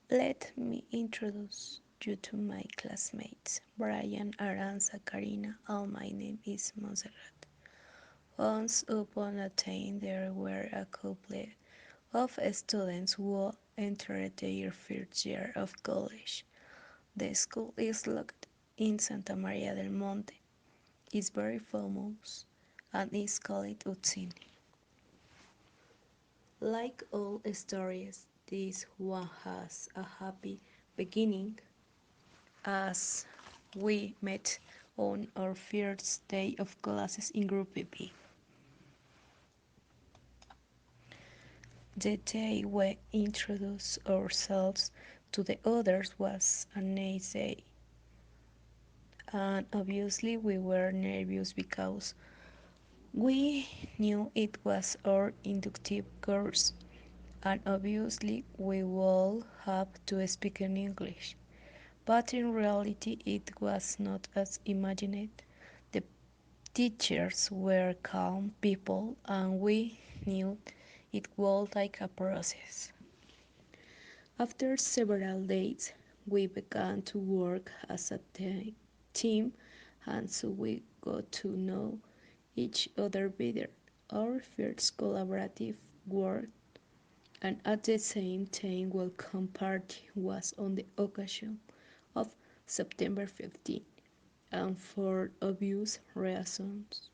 Let me introduce you to my classmates, Brian, Aranza, Karina, and my name is Monserrat. Once upon a time there were a couple of students who entered their first year of college. The school is located in Santa Maria del Monte. It's very famous and is called Utsini. Like all stories, this one has a happy beginning as we met on our first day of classes in Group B. The day we introduced ourselves to the others was a nice day, and obviously we were nervous because we knew it was our inductive course, and obviously we will have to speak in English. But in reality, it was not as imagined. The teachers were calm people, and we knew it was like a process. After several days, we began to work as a team, and so we got to know each other better. Our first collaborative work and at the same time welcome party was on the occasion of September 15, and for obvious reasons,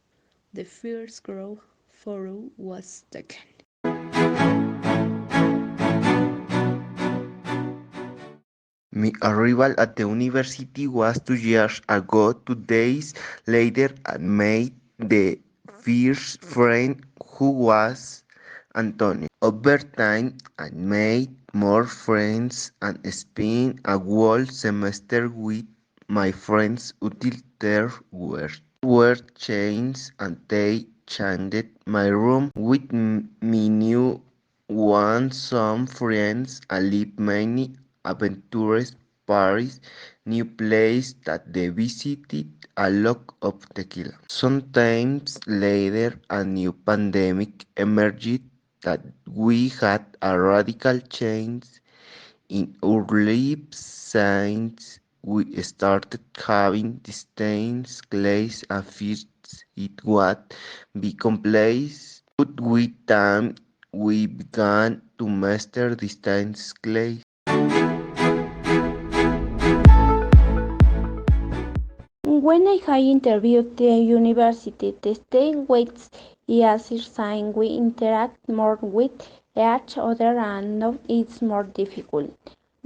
the first group photo was taken. My arrival at the university was 2 years ago. 2 days later, I made the first friend who was Antonio. Over time, I made more friends and spent a whole semester with my friends until there were changed and they changed my room with me new one some friends. I lived many adventures, Paris, new place that they visited, a lot of tequila. Sometimes later a new pandemic emerged that we had a radical change in our lives since we started having distance class and feasts. It would be complex, but with time we began to master distance class. When I had interviewed the university, the state waits is saying we interact more with each other and now it's more difficult.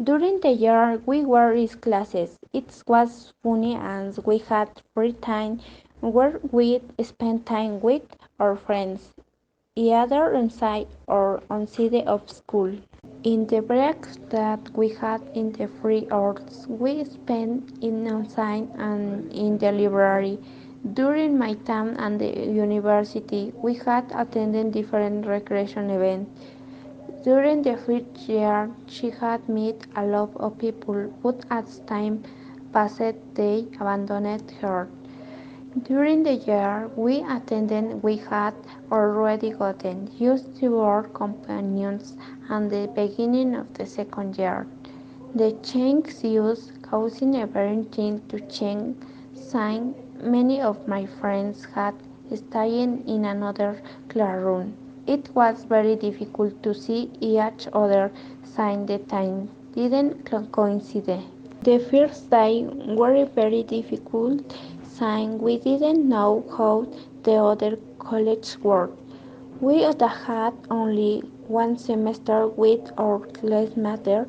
During the year we were in classes. It was funny and we had free time where we spent time with our friends, either inside or outside of school. In the breaks that we had in the free hours, we spent in outside and in the library. During my time at the university, we had attended different recreation events. During the first year, she had met a lot of people, but as time passed, they abandoned her. During the year we attended we had already gotten used to our companions at the beginning of the second year. The change used causing everything to change since many of my friends had stayed in another classroom. It was very difficult to see each other since the time didn't coincide. The first day were very difficult since we didn't know how the other colleges worked. We had only one semester with our classmates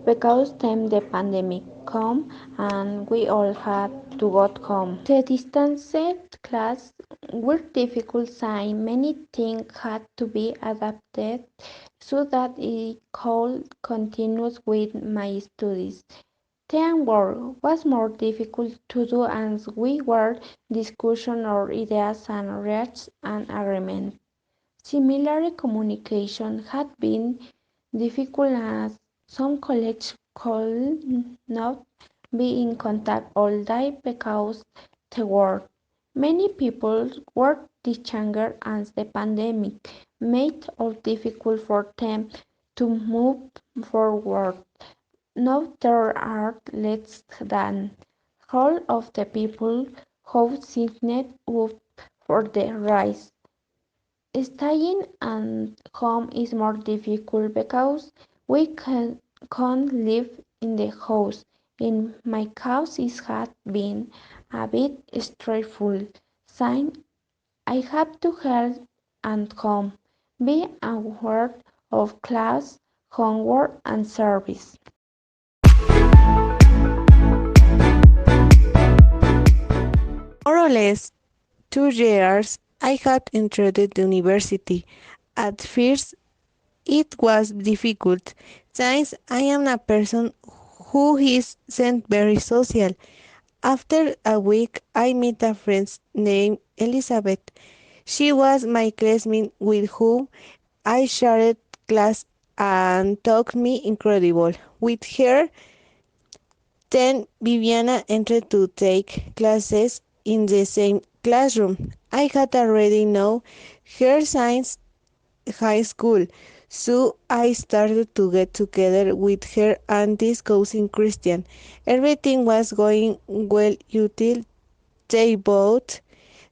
because then the pandemic came and we all had to go home. The distanced class were difficult since many things had to be adapted so that I could continue with my studies. Teamwork was more difficult to do as we were discussing our ideas and reached an agreement. Similarly, communication had been difficult as some colleagues could not be in contact all day because the work. Many people worked younger as the pandemic made it difficult for them to move forward. Now there are less than half of the people who signed up for the race. Staying at home is more difficult because can't live in the house. In my case, it has been a bit stressful, since I have to help at home, be aware of class, homework, and service. More or less 2 years I had entered the university. At first it was difficult, since I am a person who isn't very social. After a week, I met a friend named Elizabeth. She was my classmate with whom I shared class and taught me incredible. With her, then Viviana entered to take classes in the same classroom. I had already known her since high school, so I started to get together with her and this cousin Christian. Everything was going well until they both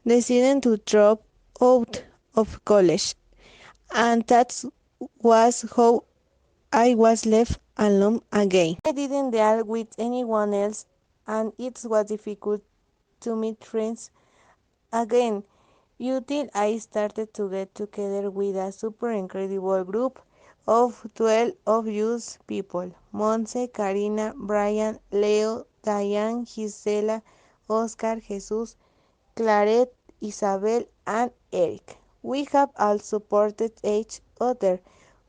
decided to drop out of college, and that was how I was left alone again. I didn't deal with anyone else, and it was difficult to meet friends again until I started to get together with a super incredible group of 12 of us people: Monse, Karina, Brian, Leo, Diane, Gisela, Oscar, Jesus, Claret, Isabel, and Eric. We have all supported each other.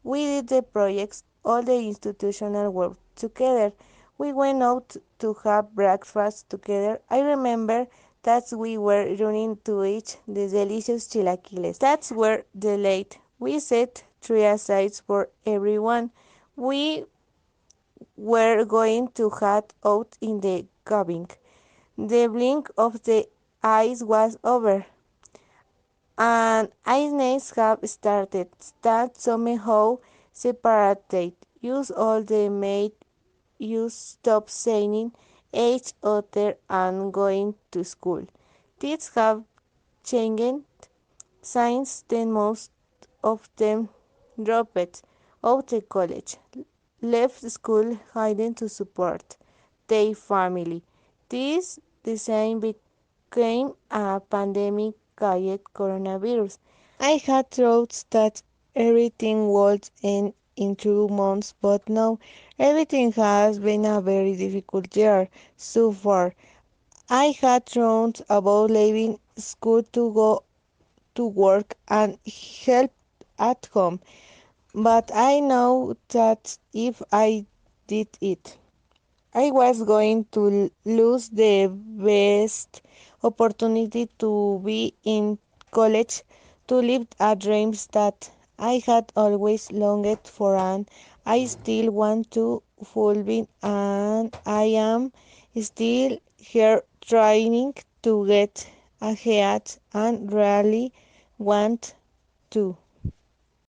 We did the projects, all the institutional work together. We went out to have breakfast together. I remember that we were running to eat the delicious chilaquiles. That's were the late. We set 3 asides for everyone. We were going to head out in the cabin. The blink of the eyes was over, and illness have started. That somehow separated. Use all the made you stop saying each other and going to school. These have changed since then. Most of them dropped out of college, left school hiding to support their family. This design became a pandemic called coronavirus. I had thought that everything would end in 2 months, but no, everything has been a very difficult year so far. I had thought about leaving school to go to work and help at home, but I know that if I did it, I was going to lose the best opportunity to be in college, to live a dreams that I had always longed for and I still want to fulfill, and I am still here trying to get ahead and really want to.